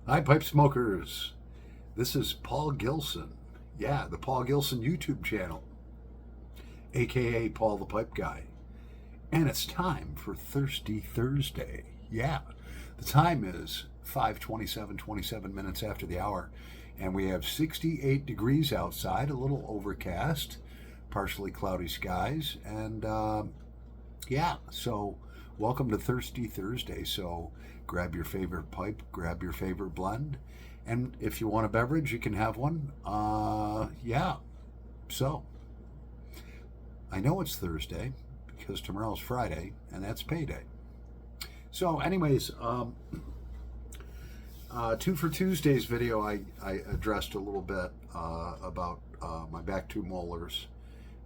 Hi, pipe smokers. This is Paul Gilson. Yeah, the Paul Gilson YouTube channel, aka Paul the Pipe Guy. And it's time for Thirsty Thursday. Yeah, the time is 5:27 minutes after the hour, and we have 68 degrees outside, a little overcast, partially cloudy skies, and so welcome to Thirsty Thursday. So grab your favorite pipe, grab your favorite blend, and if you want a beverage, you can have one. So I know it's Thursday because tomorrow's Friday, and that's payday. So anyways, Two for Tuesday's video, I addressed a little bit about my back two molars,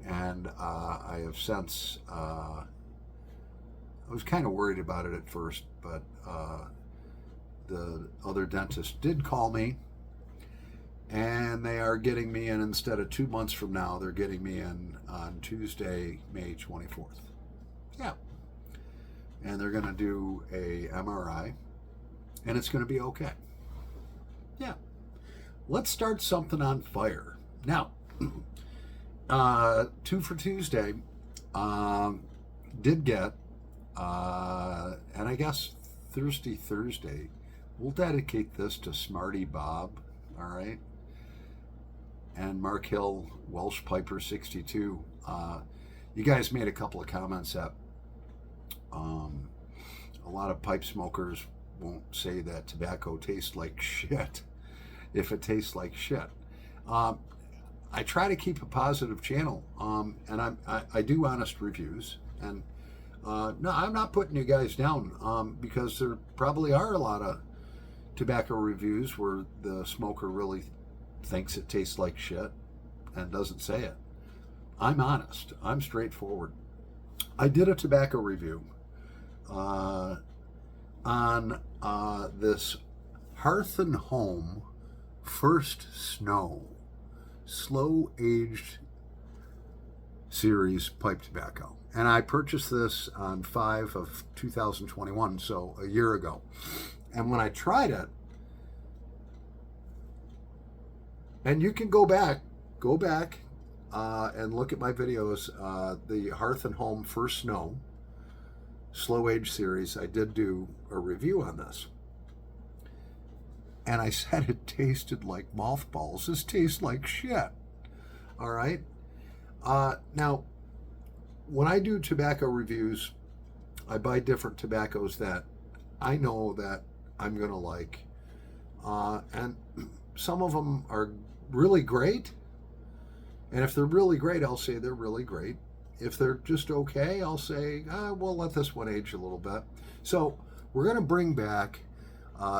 and I have since, I was kind of worried about it at first, but the other dentist did call me, and they are getting me in, instead of 2 months from now, they're getting me in on Tuesday, May 24th. Yeah. And they're going to do a MRI, and it's going to be okay. Yeah. Let's start something on fire. Now, Two for Tuesday did get, and I guess Thirsty Thursday, we'll dedicate this to Smarty Bob, all right? And Mark Hill, Welsh Piper 62. You guys made a couple of comments that a lot of pipe smokers won't say that tobacco tastes like shit if it tastes like shit. I try to keep a positive channel, and I do honest reviews, and no, I'm not putting you guys down, because there probably are a lot of tobacco reviews where the smoker really thinks it tastes like shit and doesn't say it. I'm honest. I'm straightforward. I did a tobacco review on this Hearth and Home First Snow slow aged series pipe tobacco, and I purchased this on 5/2021, so a year ago. And when I tried it, and you can go back and look at my videos, the Hearth and Home First Snow slow age series, I did do a review on this, and I said it tasted like mothballs. This tastes like shit. All right. Now, when I do tobacco reviews, I buy different tobaccos that I know that I'm gonna like, and some of them are really great. And if they're really great, I'll say they're really great. If they're just okay, I'll say, we'll let this one age a little bit. So we're going to bring back,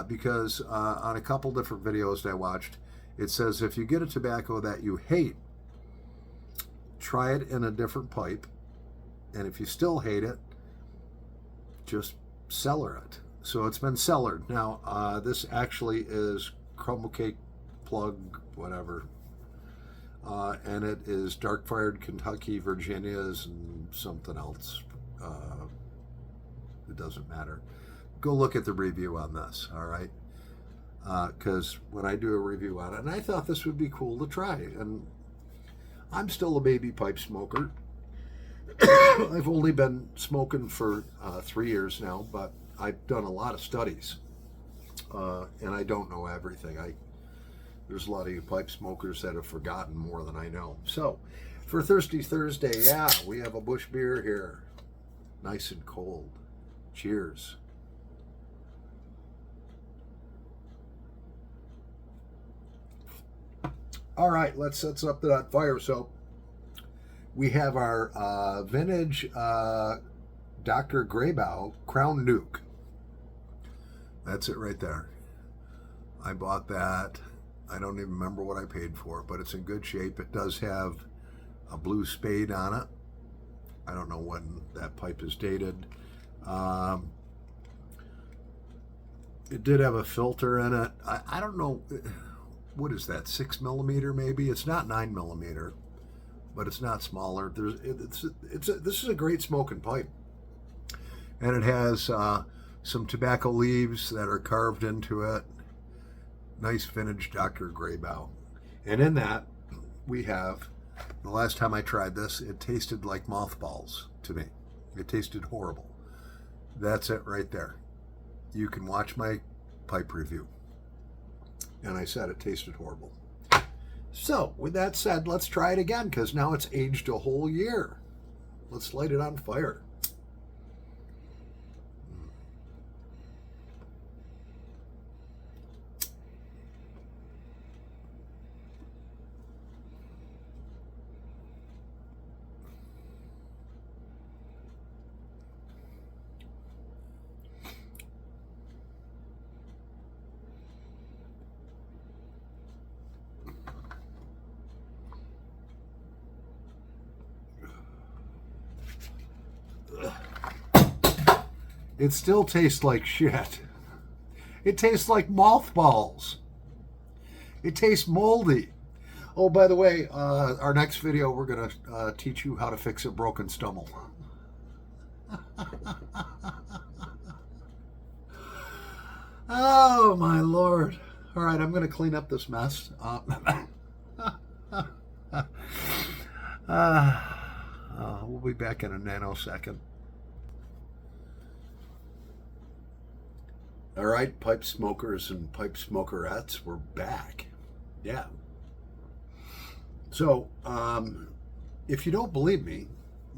because on a couple different videos that I watched, it says if you get a tobacco that you hate, try it in a different pipe. And if you still hate it, just cellar it. So it's been cellared. Now, this actually is Crumble Cake Plug, whatever. And it is dark fired Kentucky, Virginia's, and something else. It doesn't matter. Go look at the review on this, all right? Because when I do a review on it, and I thought this would be cool to try, and I'm still a baby pipe smoker. I've only been smoking for 3 years now, but I've done a lot of studies, and I don't know everything. There's a lot of you pipe smokers that have forgotten more than I know. So, for Thirsty Thursday, yeah, we have a bush beer here. Nice and cold. Cheers. All right, let's set something on fire. So, we have our vintage Dr. Greybow Crown Nuke. That's it right there. I bought that. I don't even remember what I paid for it, but it's in good shape. It does have a blue spade on it. I don't know when that pipe is dated. It did have a filter in it. I don't know, what is that, 6mm maybe? It's not 9mm, but it's not smaller. This is a great smoking pipe. And it has some tobacco leaves that are carved into it. nice vintage Dr. Graybow. And in that, we have, the last time I tried this, it tasted like mothballs to me. It tasted horrible. That's it right there. You can watch my pipe review. And I said it tasted horrible. So, with that said, let's try it again, because now it's aged a whole year. Let's light it on fire. It still tastes like shit. It tastes like mothballs. It tastes moldy. Oh, by the way, our next video, we're going to teach you how to fix a broken stummel. Oh, my Lord. All right, I'm going to clean up this mess. We'll be back in a nanosecond. All right, pipe smokers and pipe smokerettes, we're back. Yeah. So, if you don't believe me,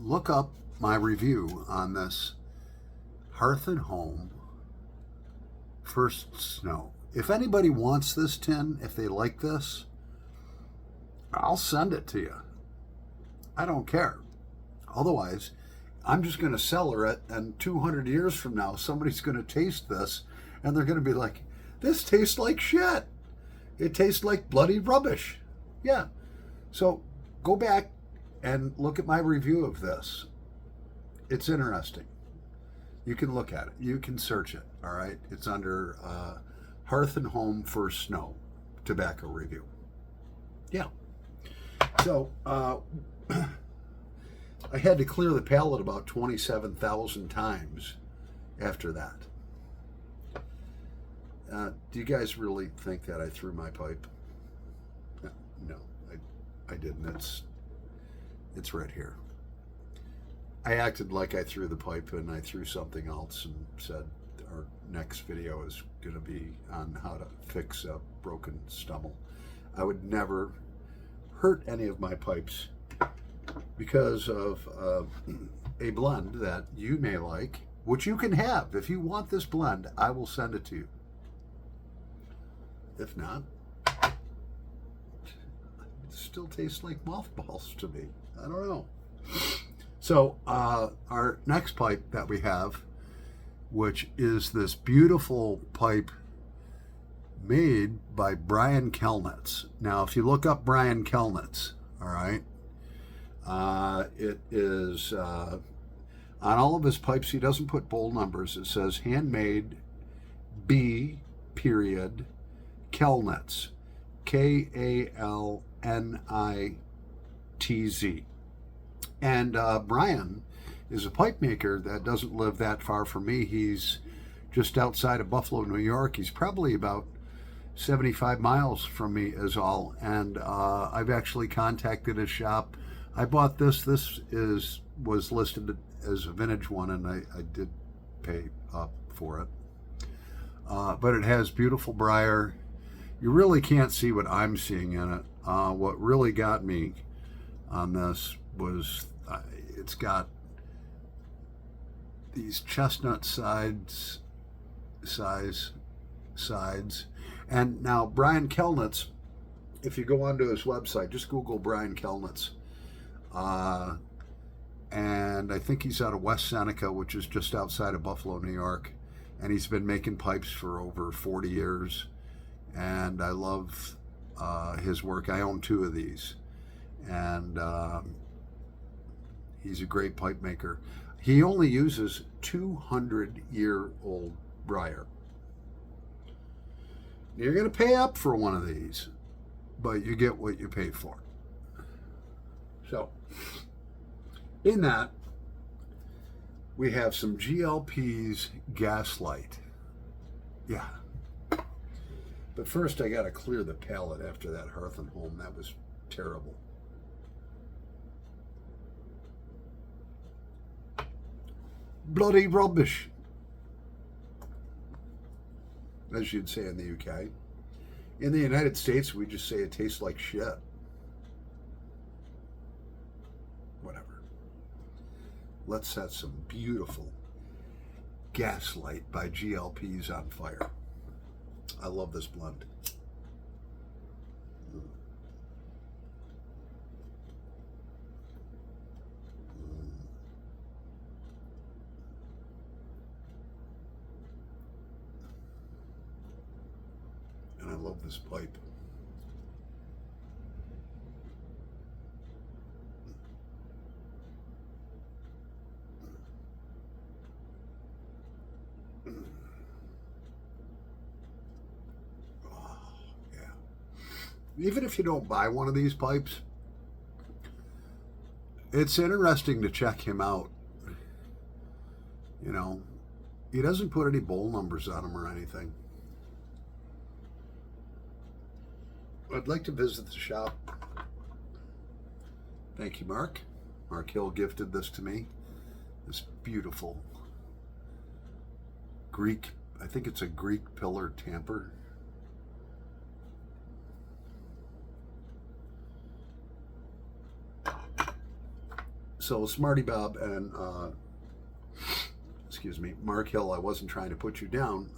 look up my review on this Hearth and Home First Snow. If anybody wants this tin, if they like this, I'll send it to you. I don't care. Otherwise, I'm just going to cellar it, and 200 years from now, somebody's going to taste this, and they're going to be like, this tastes like shit. It tastes like bloody rubbish. Yeah. So go back and look at my review of this. It's interesting. You can look at it. You can search it. All right. It's under Hearth and Home First Snow tobacco review. Yeah. So I had to clear the palate about 27,000 times after that. Do you guys really think that I threw my pipe? No, I didn't. It's right here. I acted like I threw the pipe, and I threw something else and said our next video is going to be on how to fix a broken stummel. I would never hurt any of my pipes because of a blend that you may like, which you can have. If you want this blend, I will send it to you. If not, it still tastes like mothballs to me. I don't know. So our next pipe that we have, which is this beautiful pipe made by Brian Kelnetz. Now, if you look up Brian Kelnetz, all right, it is on all of his pipes. He doesn't put bold numbers. It says handmade B. Kelnetz, Kalnitz. And Brian is a pipe maker that doesn't live that far from me. He's just outside of Buffalo, New York. He's probably about 75 miles from me is all. And I've actually contacted his shop. I bought this. This was listed as a vintage one, and I did pay up for it. But it has beautiful briar. You really can't see what I'm seeing in it. What really got me on this was it's got these chestnut sides. And now Brian Kelnetz, if you go onto his website, just Google Brian Kelnetz. And I think he's out of West Seneca, which is just outside of Buffalo, New York. And he's been making pipes for over 40 years. And I love his work. I own 2 of these. And he's a great pipe maker. He only uses 200-year-old briar. You're going to pay up for one of these, but you get what you pay for. So, in that, we have some GLPS Gaslight. Yeah. But first I got to clear the palate after that Hearth and Home. That was terrible. Bloody rubbish, as you'd say in the UK. In the United States, we just say it tastes like shit. Whatever. Let's set some beautiful Gaslight by GLPS on fire. I love this blend. And I love this pipe. Even if you don't buy one of these pipes, it's interesting to check him out. You know, he doesn't put any bowl numbers on them or anything. I'd like to visit the shop. Thank you, Mark. Mark Hill gifted this to me. This beautiful Greek, I think it's a Greek pillar tamper. So Smarty Bob and excuse me, Mark Hill, I wasn't trying to put you down.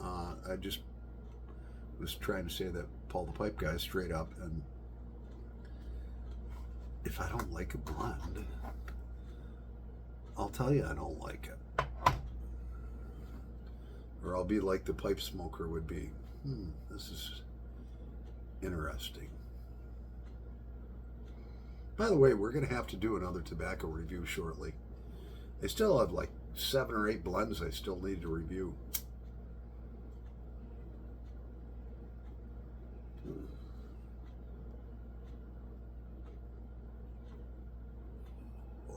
I just was trying to say that Paul the Pipe Guy straight up, and if I don't like a blend, I'll tell you I don't like it. Or I'll be like the pipe smoker would be. This is interesting. By the way, we're going to have to do another tobacco review shortly. I still have like 7 or 8 blends I still need to review.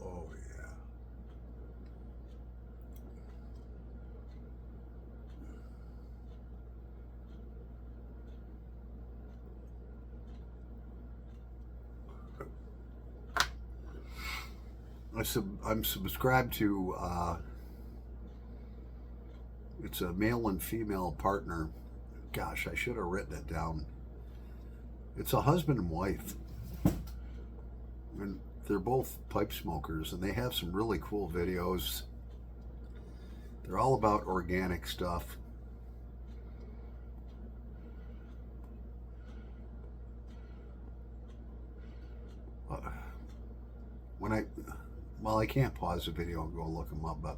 Oh, yeah. I'm subscribed to, it's a male and female partner. Gosh, I should have written it down. It's a husband and wife. And they're both pipe smokers, and they have some really cool videos. They're all about organic stuff. Well, I can't pause the video and go look them up, but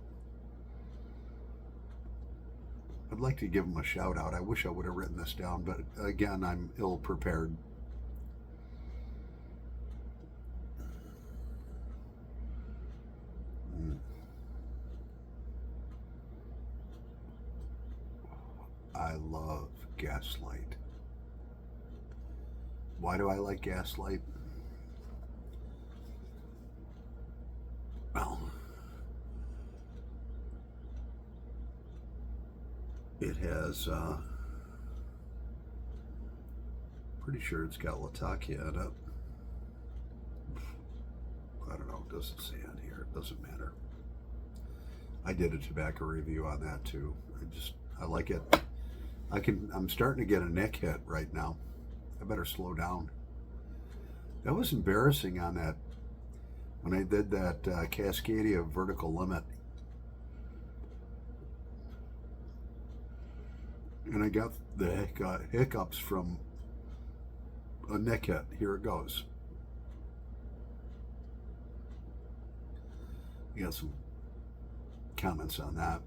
I'd like to give them a shout out. I wish I would have written this down, but again, I'm ill prepared. I love Gaslight. Why do I like Gaslight? Well, it has, pretty sure it's got Latakia in it. I don't know, it doesn't say on here, it doesn't matter. I did a tobacco review on that too. I like it. I'm starting to get a neck hit right now. I better slow down. That was embarrassing on that, when I did that Cascadia vertical limit. And I got the hiccups from a neck hit. Here it goes. You got some comments on that.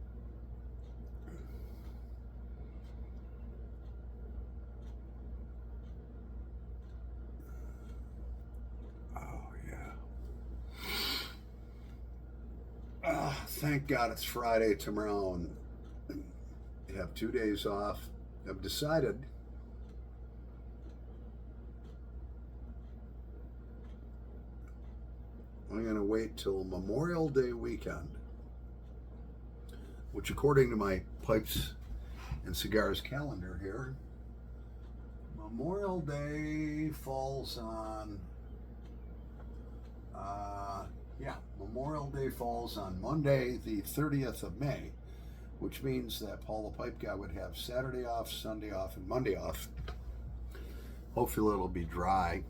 Thank God it's Friday tomorrow, and I have 2 days off. I've decided I'm going to wait till Memorial Day weekend, which according to my Pipes and Cigars calendar here Memorial Day falls on, Memorial Day falls on Monday, the 30th of May, which means that Paul the Pipe Guy would have Saturday off, Sunday off, and Monday off. Hopefully it'll be dry.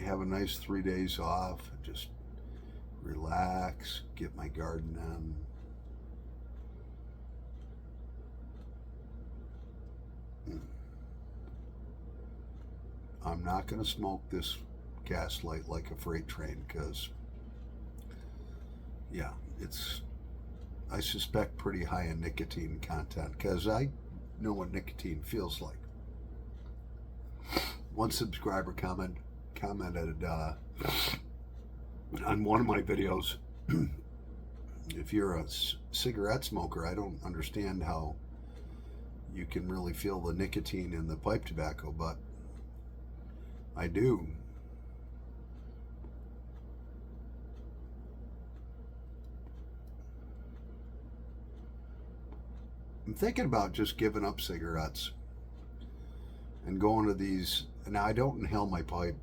Have a nice 3 days off, just relax, get my garden done. I'm not going to smoke this Gaslight like a freight train because, yeah, it's, I suspect, pretty high in nicotine content because I know what nicotine feels like. One subscriber commented on one of my videos, if you're a cigarette smoker, I don't understand how you can really feel the nicotine in the pipe tobacco, but I do. I'm thinking about just giving up cigarettes and going to these. Now, I don't inhale my pipe.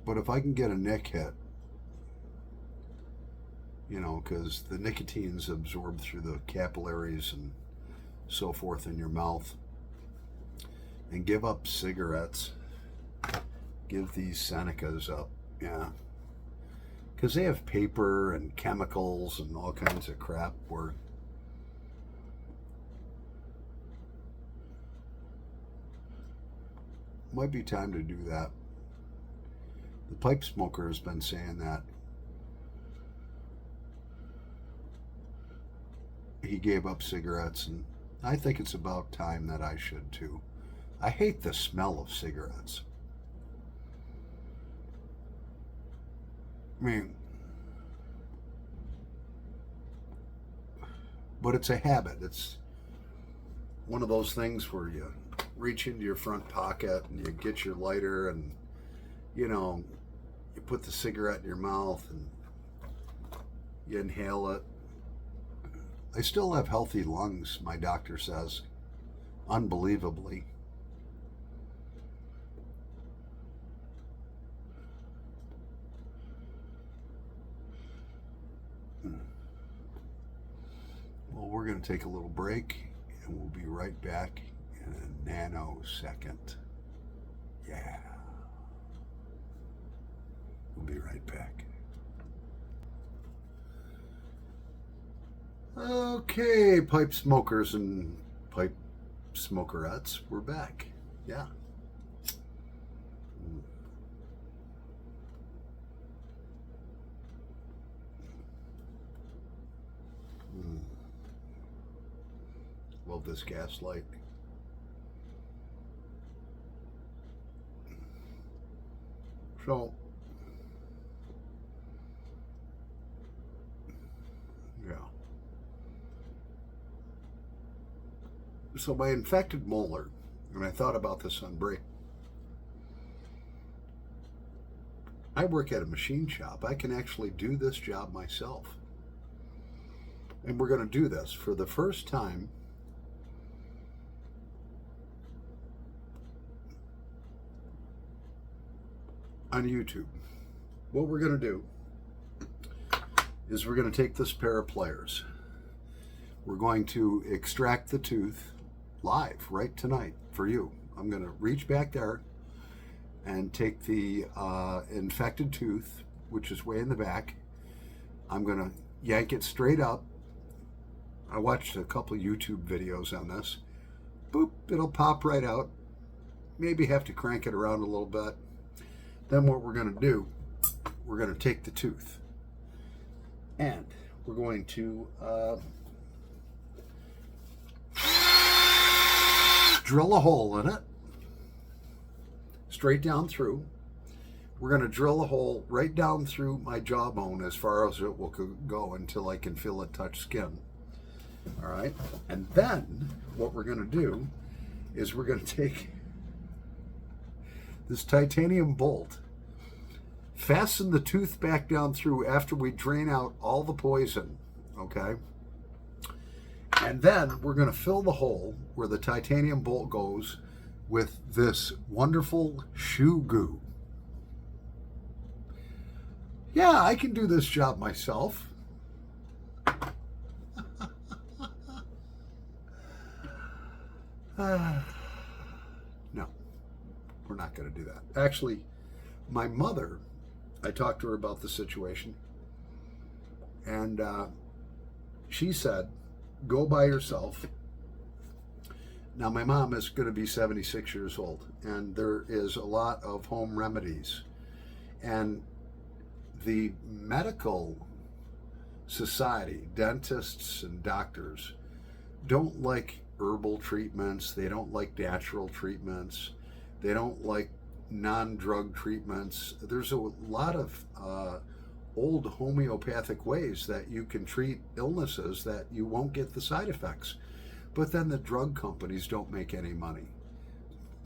But if I can get a nic hit, you know, because the nicotine's absorbed through the capillaries and so forth in your mouth, and give up cigarettes, give these Senecas up, yeah. Because they have paper and chemicals and all kinds of crap where might be time to do that. The pipe smoker has been saying that he gave up cigarettes, and I think it's about time that I should too. I hate the smell of cigarettes. I mean, but it's a habit. It's one of those things where you reach into your front pocket and you get your lighter and, you know, you put the cigarette in your mouth and you inhale it. I still have healthy lungs, my doctor says, unbelievably. Well, we're going to take a little break and we'll be right back in a nanosecond. Yeah. We'll be right back. Okay, pipe smokers and pipe smokerettes, we're back. Yeah. Love this Gaslight. So, yeah. So my infected molar, and I thought about this on break, I work at a machine shop. I can actually do this job myself. And we're going to do this for the first time on YouTube. What we're going to do is we're going to take this pair of pliers. We're going to extract the tooth live right tonight for you. I'm going to reach back there and take the infected tooth, which is way in the back. I'm going to yank it straight up. I watched a couple YouTube videos on this. Boop, it'll pop right out. Maybe have to crank it around a little bit. Then what we're going to do, we're going to take the tooth and we're going to drill a hole in it, straight down through. We're going to drill a hole right down through my jawbone as far as it will go until I can feel it touch skin. All right, and then what we're going to do is we're going to take this titanium bolt Fasten the tooth back down through after we drain out all the poison, okay? And then we're going to fill the hole where the titanium bolt goes with this wonderful shoe goo. Yeah, I can do this job myself. No, we're not going to do that. Actually, my mother, I talked to her about the situation, and she said, go by yourself. Now, my mom is going to be 76 years old, and there is a lot of home remedies. And the medical society, dentists and doctors, don't like herbal treatments. They don't like natural treatments. They don't like non-drug treatments. There's a lot of old homeopathic ways that you can treat illnesses that you won't get the side effects. But then the drug companies don't make any money.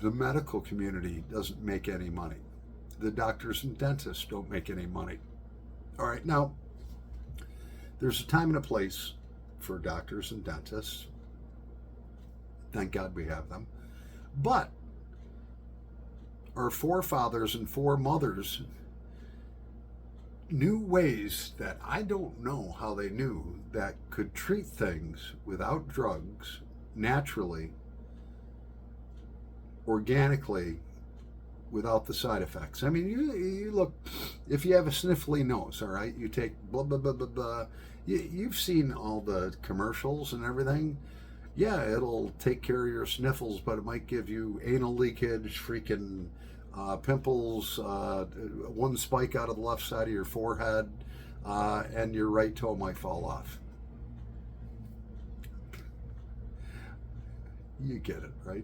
The medical community doesn't make any money. The doctors and dentists don't make any money. All right, now, there's a time and a place for doctors and dentists. Thank God we have them. But our forefathers and foremothers knew ways that I don't know how they knew that could treat things without drugs, naturally, organically, without the side effects. I mean, you look, if you have a sniffly nose, all right, you take blah, blah, blah, blah, blah. You've seen all the commercials and everything. Yeah, it'll take care of your sniffles, but it might give you anal leakage, freaking pimples, one spike out of the left side of your forehead, and your right toe might fall off. You get it, right?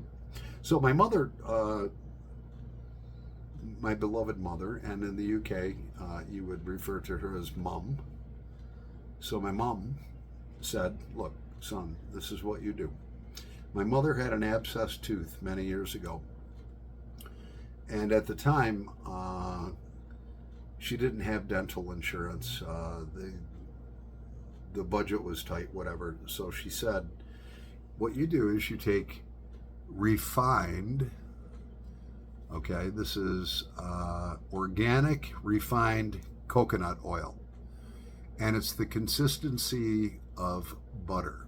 So my mother, my beloved mother, and in the UK, you would refer to her as Mum. So my mom said, look, son, this is what you do. My mother had an abscessed tooth many years ago. And at the time, she didn't have dental insurance. The budget was tight, whatever. So she said, what you do is you take refined, okay, this is organic refined coconut oil. And it's the consistency of butter.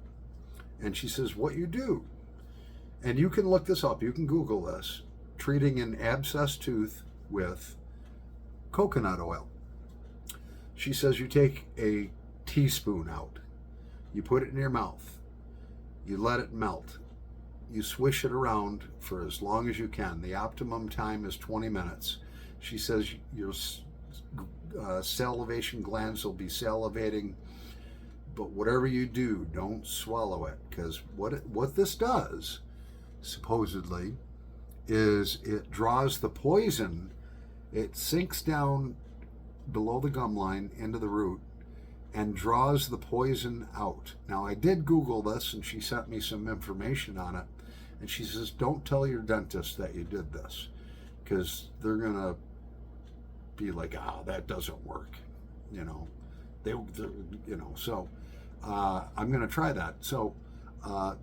And she says, what you do, and you can look this up, you can Google this, treating an abscessed tooth with coconut oil. She says you take a teaspoon out, you put it in your mouth, you let it melt, you swish it around for as long as you can. The optimum time is 20 minutes. She says your salivation glands will be salivating, but whatever you do, don't swallow it, because what this does, supposedly, is it draws the poison, it sinks down below the gum line into the root and draws the poison out. Now, I did Google this, and she sent me some information on it, and she says, don't tell your dentist that you did this, because they're going to be like, that doesn't work, so I'm going to try that. So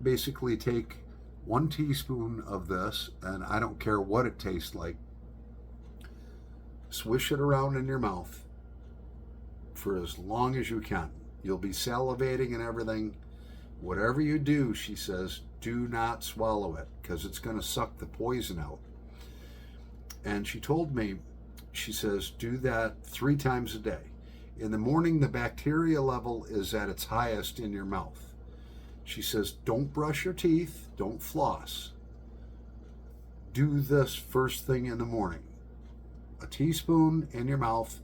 basically take 1 teaspoon of this, and I don't care what it tastes like, swish it around in your mouth for as long as you can. You'll be salivating and everything. Whatever you do, she says, do not swallow it, because it's going to suck the poison out. And she told me, she says, do that 3 times a day. In the morning, the bacteria level is at its highest in your mouth. She says, don't brush your teeth, don't floss. Do this first thing in the morning. A teaspoon in your mouth,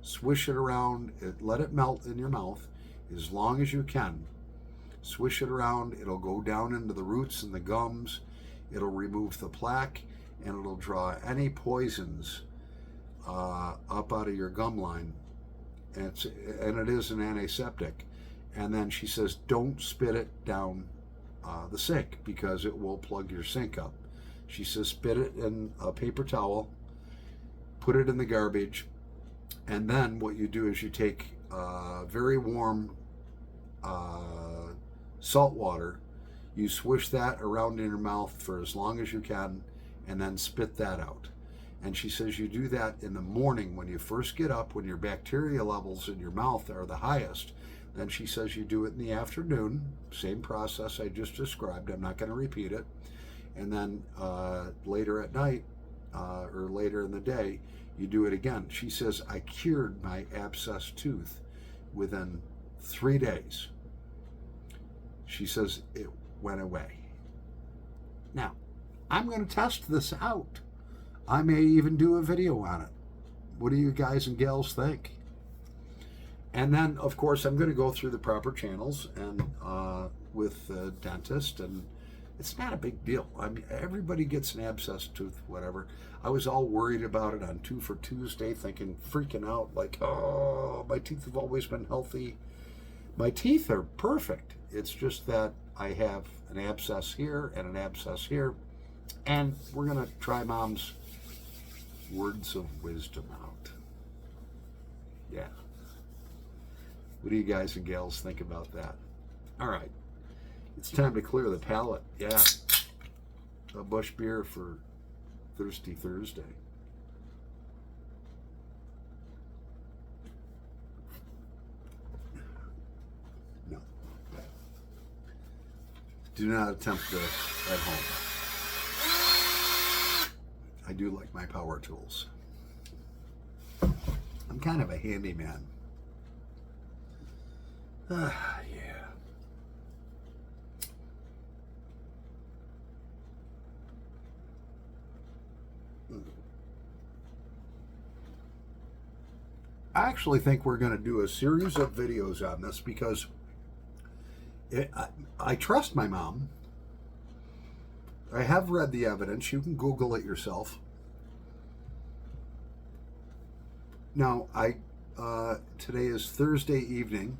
swish it around, let it melt in your mouth as long as you can. Swish it around, it'll go down into the roots and the gums, it'll remove the plaque, and it'll draw any poisons up out of your gum line. And it is an antiseptic. And then she says, don't spit it down the sink, because it will plug your sink up. She says, spit it in a paper towel, put it in the garbage, And then what you do is you take very warm salt water, you swish that around in your mouth for as long as you can, and then spit that out. And she says you do that in the morning when you first get up, when your bacteria levels in your mouth are the highest. Then she says you do it in the afternoon, same process I just described. I'm not going to repeat it. And then later at night or later in the day, you do it again. She says I cured my abscess tooth within 3 days. She says it went away. Now, I'm going to test this out. I may even do a video on it. What do you guys and gals think? And then, of course, I'm going to go through the proper channels and with the dentist, and it's not a big deal. I mean, everybody gets an abscess tooth, whatever. I was all worried about it on 2 for Tuesday, thinking, freaking out, like, oh, my teeth have always been healthy. My teeth are perfect. It's just that I have an abscess here and an abscess here, and we're going to try Mom's words of wisdom out. Yeah. What do you guys and gals think about that? All right. It's time to clear the palate. Yeah. A Bush beer for Thirsty Thursday. No. Do not attempt this at home. I do like my power tools. I'm kind of a handyman. Yeah. I actually think we're going to do a series of videos on this because I trust my mom. I have read the evidence. You can Google it yourself. Now, today is Thursday evening,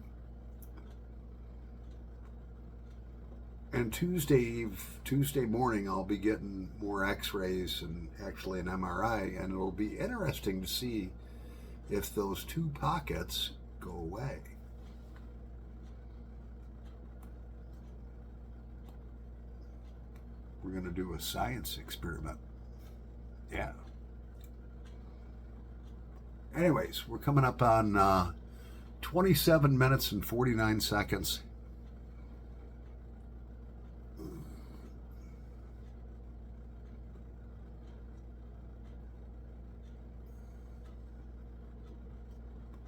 and Tuesday morning I'll be getting more X-rays and actually an MRI, and it'll be interesting to see if those 2 pockets go away. We're going to do a science experiment. Yeah. Anyways, we're coming up on 27 minutes and 49 seconds.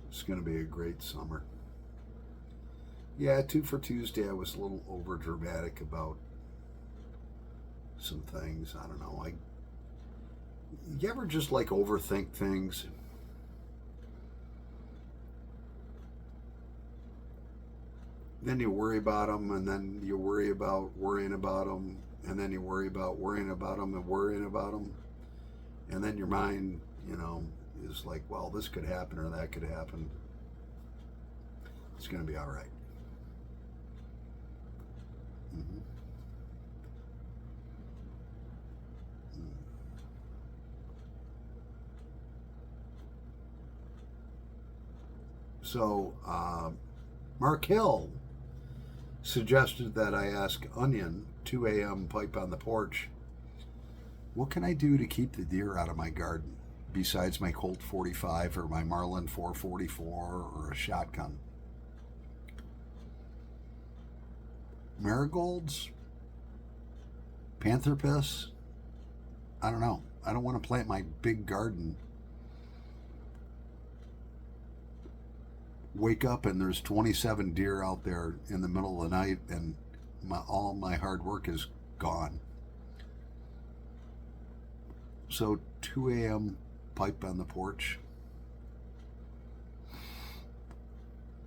It's going to be a great summer. Yeah, 2 for Tuesday, I was a little over dramatic about some things. I don't know. You ever just like overthink things? Then you worry about them, and then you worry about worrying about them, and then you worry about worrying about them and worrying about them, and then your mind, is like, well, this could happen or that could happen. It's going to be all right. Mm-hmm. So, Mark Hill suggested that I ask Onion, 2 a.m. pipe on the porch, what can I do to keep the deer out of my garden besides my Colt 45 or my Marlin 444 or a shotgun? Marigolds? Panther piss? I don't know. I don't want to plant my big garden. Wake up and there's 27 deer out there in the middle of the night, and all my hard work is gone. So 2 a.m. pipe on the porch.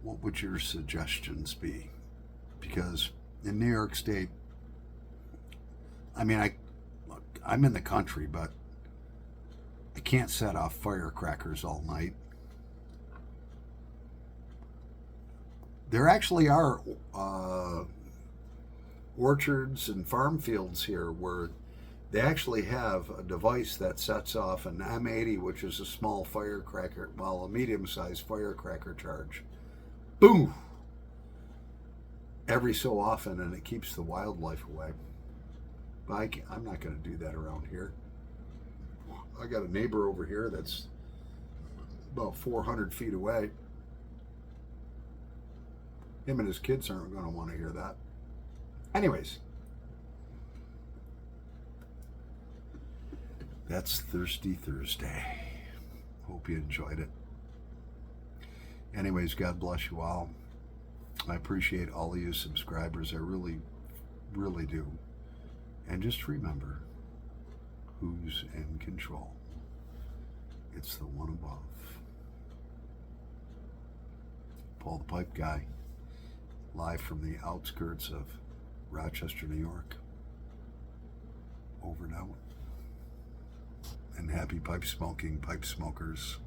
What would your suggestions be? Because in New York State, I mean, I'm in the country, but I can't set off firecrackers all night. There actually are orchards and farm fields here where They actually have a device that sets off an M80, which is a small firecracker, well, a medium-sized firecracker charge. Boom! Every so often, and it keeps the wildlife away. But I'm not going to do that around here. I got a neighbor over here that's about 400 feet away. Him and his kids aren't going to want to hear that. Anyways, that's Thirsty Thursday. Hope you enjoyed it. Anyways, God bless you all. I appreciate all of you subscribers. I really, really do. And just remember, who's in control? It's the one above. Paul the Pipe Guy, live from the outskirts of Rochester, New York. Over and out. And happy pipe smoking, pipe smokers.